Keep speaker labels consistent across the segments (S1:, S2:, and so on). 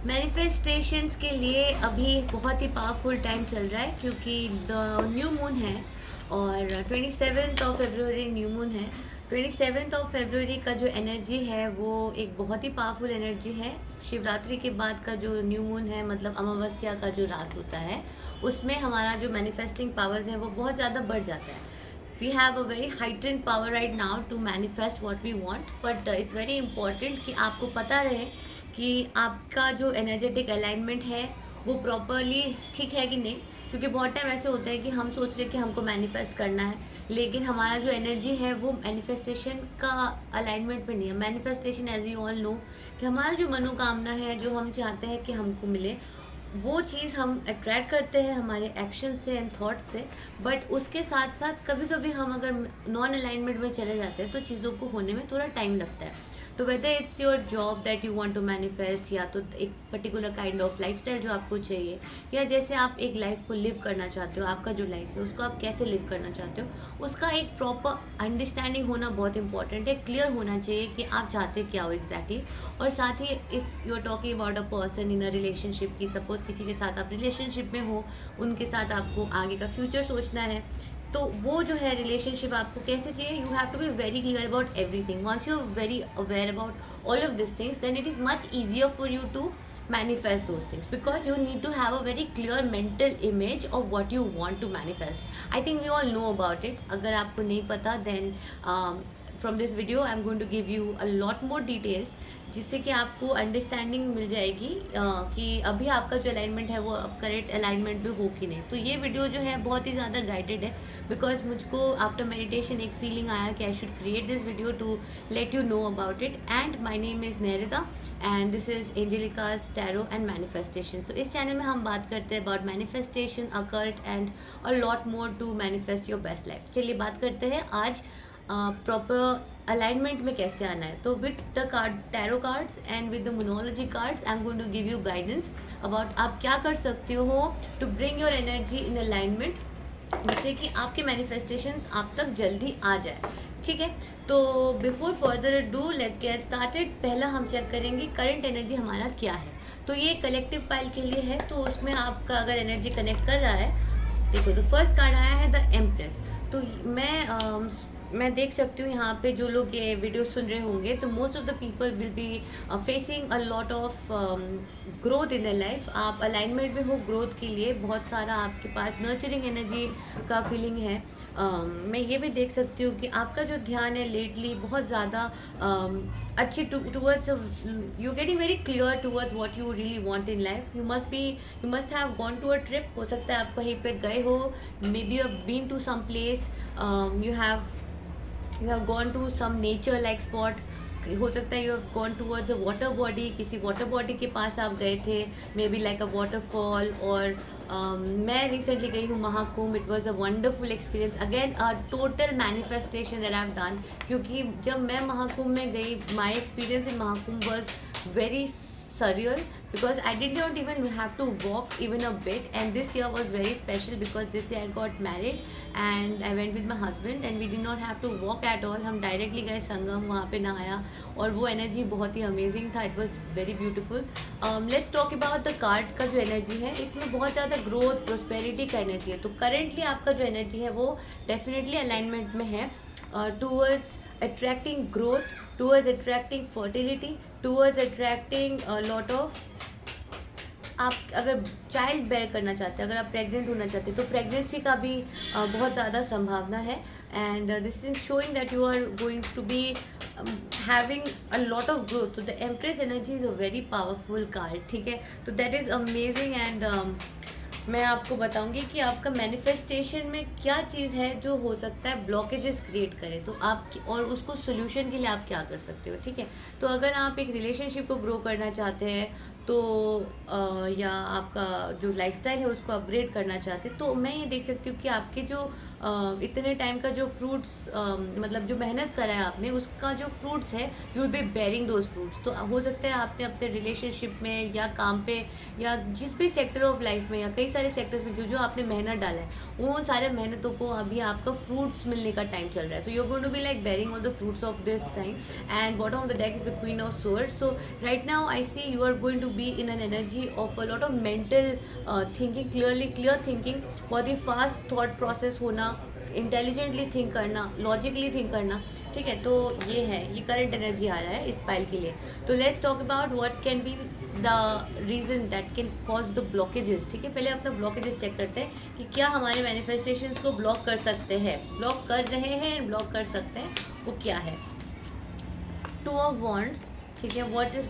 S1: Manifestations के लिए अभी बहुत ही पावरफुल टाइम चल रहा है क्योंकि द न्यू मून है और 27 न्यू मून है। 27 का जो एनर्जी है वो एक बहुत ही पावरफुल एनर्जी है। शिवरात्रि के बाद का जो न्यू मून है मतलब अमावस्या का जो रात होता है उसमें हमारा जो मैनिफेस्टिंग पावर्स है वो बहुत ज़्यादा बढ़ जाता है। We have a very heightened power right now to manifest what we want, but it's very important कि आपको पता रहे कि आपका जो एनर्जेटिक अलाइनमेंट है वो प्रॉपरली ठीक है कि नहीं। क्योंकि बहुत टाइम ऐसे होता है कि हम सोच रहे हैं कि हमको मैनिफेस्ट करना है लेकिन हमारा जो एनर्जी है वो मैनिफेस्टेशन का अलाइनमेंट में नहीं है। Manifestation as we all know कि हमारा जो मनोकामना है जो हम चाहते हैं कि हमको मिले वो चीज़ हम अट्रैक्ट करते हैं हमारे एक्शन से एंड थॉट से। बट उसके साथ साथ कभी कभी हम अगर नॉन अलाइनमेंट में चले जाते हैं तो चीज़ों को होने में थोड़ा टाइम लगता है। तो whether it's your job that you want to manifest या तो एक पर्टिकुलर काइंड ऑफ लाइफस्टाइल जो आपको चाहिए या जैसे आप एक लाइफ को लिव करना चाहते हो, आपका जो लाइफ है उसको आप कैसे लिव करना चाहते हो, उसका एक प्रॉपर अंडरस्टैंडिंग होना बहुत इंपॉर्टेंट है। क्लियर होना चाहिए कि आप चाहते क्या हो एग्जैक्टली। और साथ ही if you are talking about a person in a relationship की, सपोज किसी के साथ आप रिलेशनशिप में हो, उनके साथ आपको आगे का फ्यूचर सोचना है, तो वो जो है रिलेशनशिप आपको कैसे चाहिए, you have to be very clear about everything. Once you are very aware about all of this things then it is much easier for you to manifest those things because you need to have a very clear mental image of what you want to manifest. I think we all know about it. अगर आपको नहीं पता then from this video I'm going to give you a lot more details जिससे कि आपको understanding मिल जाएगी कि अभी आपका जो अलाइनमेंट है वो अब करेक्ट अलाइनमेंट भी हो कि नहीं। तो ये वीडियो जो है बहुत ही ज़्यादा गाइडेड है बिकॉज मुझको आफ्टर मेडिटेशन एक फीलिंग आया कि I should create this video to let you know about it. And my name is Nerita and this is Angelica's tarot and manifestation. So इस चैनल में हम बात करते हैं about manifestation, occult and a lot more to manifest your best life. चलिए बात करते हैं आज प्रॉपर अलाइनमेंट में कैसे आना है। तो with the card tarot cards and with the numerology cards I am going to give you guidance about आप क्या कर सकते हो to bring your energy in alignment जिससे कि आपके मैनिफेस्टेशंस आप तक जल्दी आ जाए। ठीक है, तो before further do let's get started. पहला हम चेक करेंगे करंट एनर्जी हमारा क्या है। तो ये कलेक्टिव पाइल के लिए है, तो उसमें आपका अगर एनर्जी कनेक्ट कर रहा है, देखो तो फर्स्ट कार्ड आया है द एम्प्रेस। तो मैं देख सकती हूँ यहाँ पे जो लोग ये वीडियो सुन रहे होंगे तो most of the people will be facing a lot of growth in the life. आप अलाइनमेंट में हो ग्रोथ के लिए, बहुत सारा आपके पास नर्चरिंग एनर्जी का फीलिंग है। मैं ये भी देख सकती हूँ कि आपका जो ध्यान है लेटली बहुत ज़्यादा अच्छी towards you getting very clear towards what you really want in life. You must have gone to a trip. हो सकता है आप कहीं पे गए हो, maybe you have been to some place, you have gone to some nature like spot। हो सकता है you have gone towards a water body, किसी वाटर बॉडी के पास आप गए थे, may be like a waterfall. और मैं रिसेंटली गई हूँ Mahakumbh. It was a wonderful experience, again a total manifestation that I have done. क्योंकि जब मैं महाकुंभ में गई my experience in Mahakumbh was very surreal because I did not even have to walk even a bit, and this year was very special because this year I got married and I went with my husband and we did not have to walk at all। हम directly गए संगम, वहाँ पे नहाया और वो energy बहुत ही amazing था। It was very beautiful. Let's talk about the card का जो एनर्जी है, इसमें बहुत ज़्यादा ग्रोथ प्रोस्पेरिटी का एनर्जी है। तो करेंटली आपका जो एनर्जी है वो डेफिनेटली अलाइनमेंट में है towards attracting growth, towards attracting fertility, towards attracting a lot of। आप अगर चाइल्ड बेयर करना चाहते हैं, अगर आप प्रेग्नेंट होना चाहते हैं तो प्रेगनेंसी का भी बहुत ज़्यादा संभावना है। And this is showing that you are going to be having a lot of growth. तो the empress energy is a very powerful card. ठीक है, तो दैट इज़ अमेजिंग। एंड मैं आपको बताऊंगी कि आपका मैनिफेस्टेशन में क्या चीज़ है जो हो सकता है ब्लॉकेजेस क्रिएट करे, तो आप और उसको सोल्यूशन के लिए आप क्या कर सकते हो। ठीक है, तो अगर आप एक रिलेशनशिप को ग्रो करना चाहते हैं तो या आपका जो लाइफस्टाइल है उसको अपग्रेड करना चाहते हैं, तो मैं ये देख सकती हूँ कि आपके जो इतने टाइम का जो फ्रूट्स मतलब जो मेहनत करा है आपने उसका जो फ्रूट्स है you will be bearing those fruits. तो हो सकता है आपने अपने रिलेशनशिप में या काम पे या जिस भी सेक्टर ऑफ लाइफ में या कई सारे सेक्टर्स में जो जो आपने मेहनत डाला है वो सारे मेहनतों को अभी आपका फ्रूट्स मिलने का टाइम चल रहा है। So you are going to be like bearing all the fruits of this time. And bottom of the deck is the Queen of Swords. So right now I see you are going to be in an energy of a lot of mental thinking, clear thinking, बहुत ही fast thought process होना, intelligently think करना, logically think करना, ठीक है। तो ये है, ये करंट एनर्जी आ रहा है इस पाइल के लिए। तो let's talk about what can be the reason that can cause the blockages, ठीक है। पहले अपना ब्लॉकेजेस चेक करते हैं कि क्या हमारे मैनिफेस्टेशंस को ब्लॉक कर सकते हैं, ब्लॉक कर रहे हैं, ब्लॉक कर सकते हैं, वो क्या है। टू ऑफ वॉन्ड्स, ठीक है। What is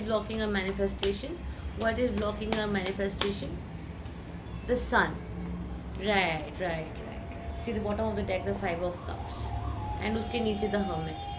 S1: blocking a manifestation, what is blocking a manifestation, the sun, right, see the bottom of the deck, the 5 of cups, and उसके नीचे द हर्मिट।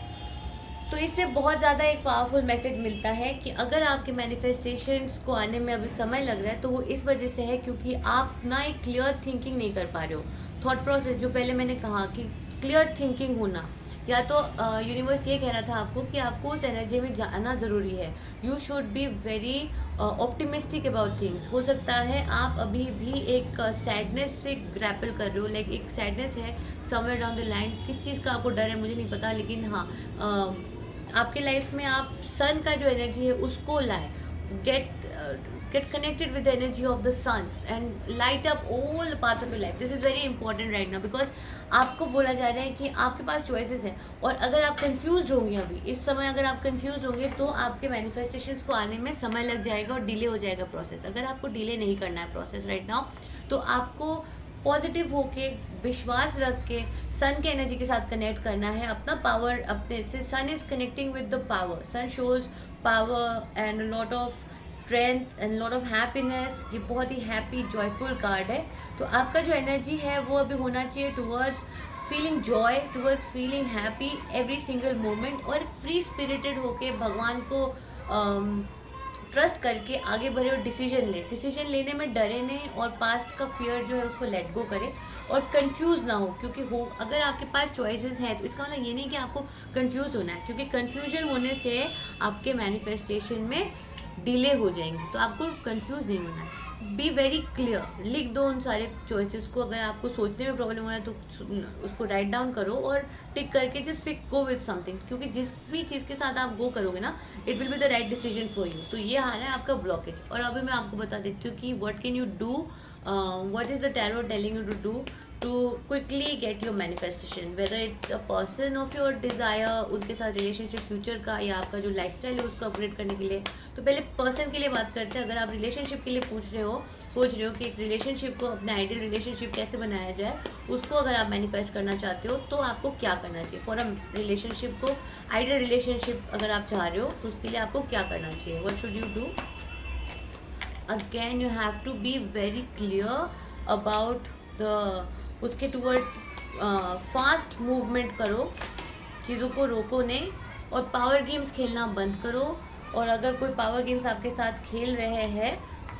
S1: तो इससे बहुत ज़्यादा एक पावरफुल मैसेज मिलता है कि अगर आपके मैनिफेस्टेशंस को आने में अभी समय लग रहा है तो वो इस वजह से है क्योंकि आप ना एक क्लियर थिंकिंग नहीं कर पा रहे हो। थॉट प्रोसेस, जो पहले मैंने कहा कि क्लियर थिंकिंग होना, या तो यूनिवर्स ये कह रहा था आपको कि आपको उस एनर्जी में जाना ज़रूरी है। You should be very optimistic about things. हो सकता है आप अभी भी एक सैडनेस से ग्रैपल कर रहे हो, लाइक एक सैडनेस है समवेयर डाउन द लाइन। किस चीज़ का आपको डर है मुझे नहीं पता, लेकिन हाँ, आपके लाइफ में आप सन का जो एनर्जी है उसको लाए, get connected with the energy of the sun and light up all the parts of your life. This is very important right now because आपको बोला जा रहा है कि आपके पास choices हैं, और अगर आप confused होंगे अभी इस समय, अगर आप confused होंगे तो आपके manifestations को आने में समय लग जाएगा और डिले हो जाएगा प्रोसेस। अगर आपको डिले नहीं करना है प्रोसेस राइट नाउ, तो आपको पॉजिटिव होके, विश्वास रख के सन के एनर्जी के साथ कनेक्ट करना है। अपना पावर अपने से, sun is connecting with the power, sun shows power and lot of strength and lot of happiness. ये बहुत ही हैप्पी जॉयफुल कार्ड है। तो आपका जो एनर्जी है वो अभी होना चाहिए towards feeling Joy, towards feeling happy every single moment, और फ्री स्पिरिटेड होके भगवान को ट्रस्ट करके आगे बढ़े और डिसीजन लेने में डरे नहीं, और पास्ट का फियर जो है उसको लेट गो करें और कंफ्यूज ना हो। क्योंकि अगर आपके पास चॉइसेस हैं तो इसका मतलब ये नहीं कि आपको कंफ्यूज होना है, क्योंकि कंफ्यूजन होने से आपके मैनिफेस्टेशन में डिले हो जाएंगे। तो आपको कंफ्यूज नहीं होना है, बी वेरी क्लियर, लिख दो उन सारे चॉइसेस को। अगर आपको सोचने में प्रॉब्लम हो रहा है तो उसको राइट डाउन करो और टिक करके जस्ट फिक गो विथ समथिंग, क्योंकि जिस भी चीज़ के साथ आप गो करोगे ना, it will be the right decision for you. तो ये आ रहा है आपका ब्लॉकेज। और अभी मैं आपको बता देती हूँ कि what can you do, what is the tarot telling you to do to quickly get your manifestation, whether it's a person of your desire, उनके साथ रिलेशनशिप फ्यूचर का, या आपका जो लाइफस्टाइल है उसको अपग्रेड करने के लिए। तो पहले पर्सन के लिए बात करते हैं। अगर आप रिलेशनशिप के लिए पूछ रहे हो, सोच रहे हो कि एक रिलेशनशिप को, अपने आइडियल रिलेशनशिप कैसे बनाया जाए, उसको अगर आप मैनिफेस्ट करना चाहते हो तो आपको क्या करना चाहिए। फॉर अ रिलेशनशिप को, आइडियल रिलेशनशिप अगर आप चाह रहे हो तो उसके लिए आपको क्या करना चाहिए, what should you do. Again you have to be very clear about the, उसके टूवर्ड्स फास्ट मूवमेंट करो, चीज़ों को रोको नहीं, और पावर गेम्स खेलना बंद करो। और अगर कोई पावर गेम्स आपके साथ खेल रहे हैं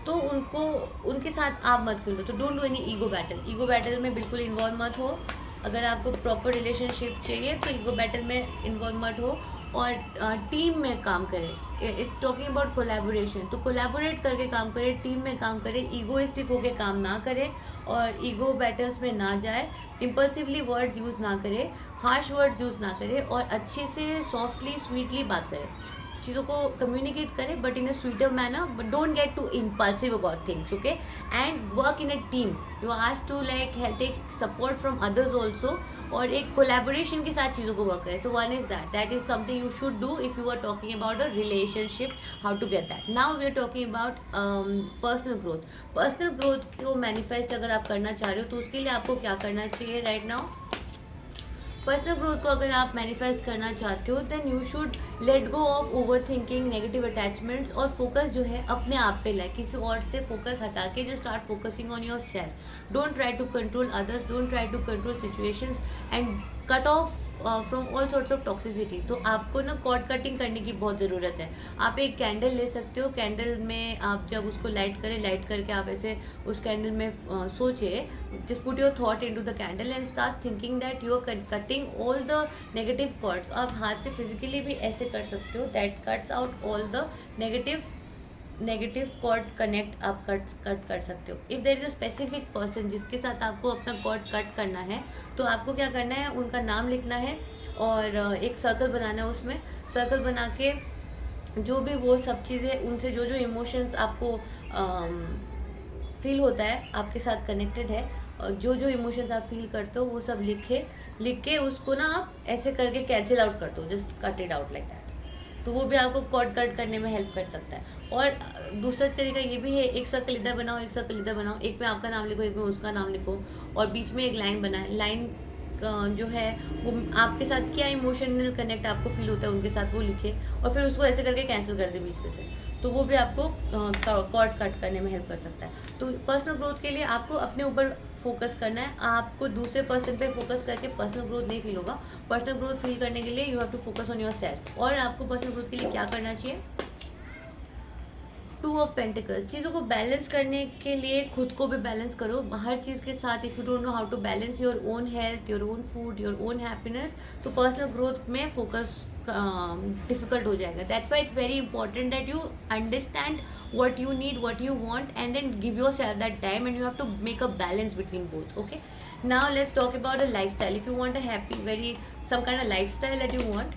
S1: तो उनके साथ आप मत खेलो। तो don't do any ego battle में बिल्कुल इन्वॉल्व मत हो। अगर आपको प्रॉपर रिलेशनशिप चाहिए तो ईगो बैटल में इन्वॉल्व मत हो, और टीम में काम करें। इट्स टॉकिंग अबाउट कोलैबोरेशन, तो कोलैबोरेट करके काम करें, टीम में काम करें, ईगोइस्टिक होके काम ना करें और ईगो बैटल्स में ना जाए, इम्पल्सिवली वर्ड्स यूज़ ना करें, हार्श वर्ड्स यूज़ ना करें, और अच्छे से सॉफ्टली स्वीटली बात करें, चीज़ों को कम्युनिकेट करें but in a sweeter manner, but don't get too impulsive about things, okay. And work in a team, you ask to like help, take support from others also, और एक collaboration के साथ चीज़ों को वर्क करें। So one is that is something you should do if you are talking about a relationship, how to get that. Now we are talking about personal growth को manifest अगर आप करना चाह रहे हो तो उसके लिए आपको क्या करना चाहिए राइट नाउ। पर्सनल ग्रोथ को अगर आप मैनिफेस्ट करना चाहते हो then you should let go of over thinking, negative attachments, और फोकस जो है अपने आप पे लाए, किसी और से फोकस हटा के just start focusing on yourself. Don't try to control others, don't try to control situations, and cut off from all sorts of toxicity. तो आपको ना कॉर्ड कटिंग करने की बहुत ज़रूरत है। आप एक कैंडल ले सकते हो, कैंडल में आप जब उसको लाइट करें, लाइट करके आप ऐसे उस कैंडल में सोचिए, just put your thought into the candle and start thinking that you are cutting all the negative cords। आप हाथ से फिजिकली भी ऐसे कर सकते हो, that cuts out all the negative cord connect, आप कट कर सकते हो। If there is a specific person जिसके साथ आपको अपना कॉर्ड कट करना है तो आपको क्या करना है, उनका नाम लिखना है और एक सर्कल बनाना है, उसमें सर्कल बना के जो भी वो सब चीज़ें, उनसे जो जो इमोशंस आपको फील होता है, आपके साथ कनेक्टेड है, और जो जो इमोशंस आप फील करते हो वो सब लिख के उसको ना आप ऐसे करके कैंसिल आउट कर दो, just cut it out like that. तो वो भी आपको कॉर्ड कट करने में हेल्प कर सकता है। और दूसरा तरीका ये भी है, एक सर्कल इधर बनाओ, एक सर्कल इधर बनाओ, एक में आपका नाम लिखो, एक में उसका नाम लिखो, और बीच में एक लाइन बनाए। लाइन जो है वो आपके साथ क्या इमोशनल कनेक्ट आपको फील होता है उनके साथ, वो लिखे, और फिर उसको ऐसे करके कैंसिल कर दे बीच में से। तो वो भी आपको कॉर्ड कट करने में हेल्प कर सकता है। तो पर्सनल ग्रोथ के लिए आपको अपने ऊपर फोकस करना है, आपको दूसरे पर्सन पे फोकस करके पर्सनल ग्रोथ नहीं फील होगा। पर्सनल ग्रोथ फील करने के लिए you have to focus on yourself. और आपको पर्सनल ग्रोथ के लिए क्या करना चाहिए? 2 ऑफ पेंटिकल्स, चीज़ों को बैलेंस करने के लिए खुद को भी बैलेंस करो हर चीज़ के साथ। If you don't know how to balance your own health, your own food, your own happiness, तो पर्सनल ग्रोथ में फोकस डिफिकल्ट हो जाएगा। That's why it's very important that you understand what you need, what you want, and then give yourself that time, and you have to make a balance between both. Okay, now let's talk about a lifestyle. If you want a happy, very some kind of lifestyle that you want,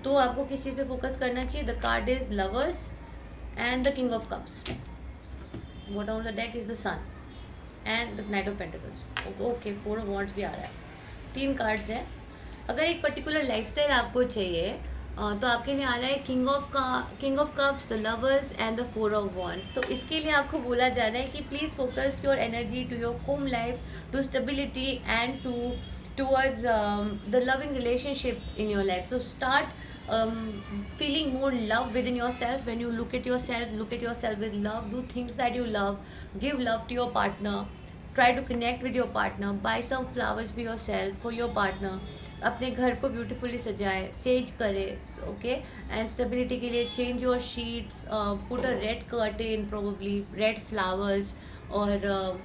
S1: तो आपको किस चीज़ पे focus करना चाहिए? The card is lovers and the king of cups. Bottom of the deck is the sun and the knight of pentacles. Okay, 4 of wands भी आ रहा है, 3 cards है। अगर एक पर्टिकुलर लाइफस्टाइल आपको चाहिए तो आपके लिए आ रहा है king of cups, the lovers and the 4 of wands. तो इसके लिए आपको बोला जा रहा है कि please focus your energy to your home life, to stability and towards the loving relationship in your life. So start feeling more love within yourself. When you look at yourself with love, do things that you love, give love to your partner, try to connect with your partner, buy some flowers for yourself, for your partner, अपने घर को beautifully सजाए, says करे। Okay, and stability के लिए change your sheets, put a red curtain, probably red flowers, और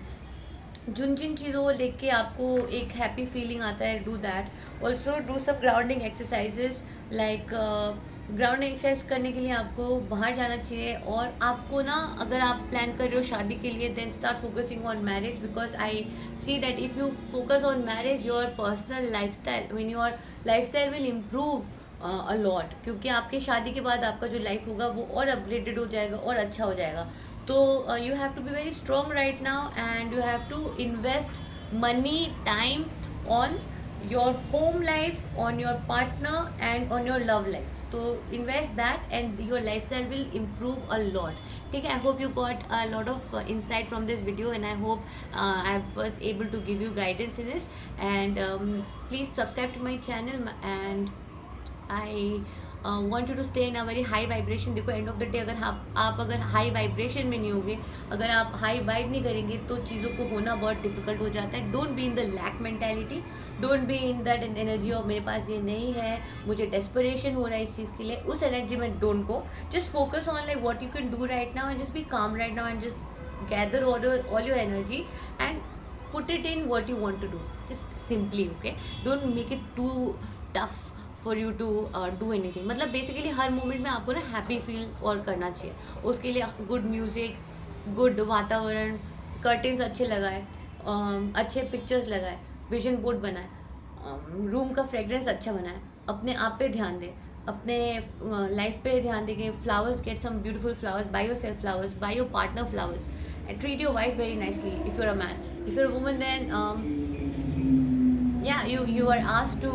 S1: जिन जिन चीज़ों को देख के आपको एक हैप्पी फीलिंग आता है, डू दैट। ऑल्सो डू सब grounding exercises, like grounding exercise करने के लिए आपको बाहर जाना चाहिए। और आपको ना, अगर आप प्लान कर रहे हो शादी के लिए, then start focusing on marriage, because I see that if you focus on marriage, your personal lifestyle, mean your lifestyle will improve a lot, क्योंकि आपकी शादी के बाद आपका जो लाइफ होगा वो और अपग्रेडेड हो जाएगा और अच्छा हो जाएगा। तो you have to be very strong right now, and you have to invest money, time on your home life, on your partner, and on your love life. So invest that and your lifestyle will improve a lot. ठीक है, I hope you got a lot of insight from this video, and I hope I was able to give you guidance in this. And please subscribe to my channel, and I want you to stay in a very high vibration. देखो, end of the day अगर आप अगर high vibration में नहीं होगे, अगर आप high vibe नहीं करेंगे, तो चीज़ों को होना बहुत डिफिकल्ट हो जाता है। Don't be in the lack mentality, don't be in that energy of मेरे पास ये नहीं है, मुझे डेस्परेशन हो रहा है इस चीज़ के लिए। उस एनर्जी में don't go, just focus on like what you can do right now, and just be calm right now, and just gather all your energy and put it in what you want to do, just simply. Okay, don't make it too tough for you to do anything. मतलब basically हर moment में आपको ना happy feel और करना चाहिए। उसके लिए good music, good वातावरण, कर्टेंस अच्छे लगाए, अच्छे पिक्चर्स लगाए, विजन बोर्ड बनाए, रूम का फ्रेगरेंस अच्छा बनाए, अपने आप पे ध्यान दें, अपने लाइफ पे ध्यान देंगे। Flowers, get some beautiful flowers, buy yourself flowers, buy your partner flowers, and treat your wife very nicely. If you're a man, if you're a woman, then yeah, you are asked to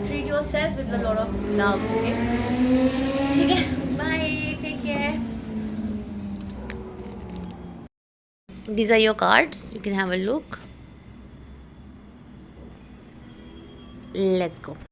S1: treat yourself with a lot of love. Okay, ठीक है, bye, take care. These are your cards, you can have a look. Let's go.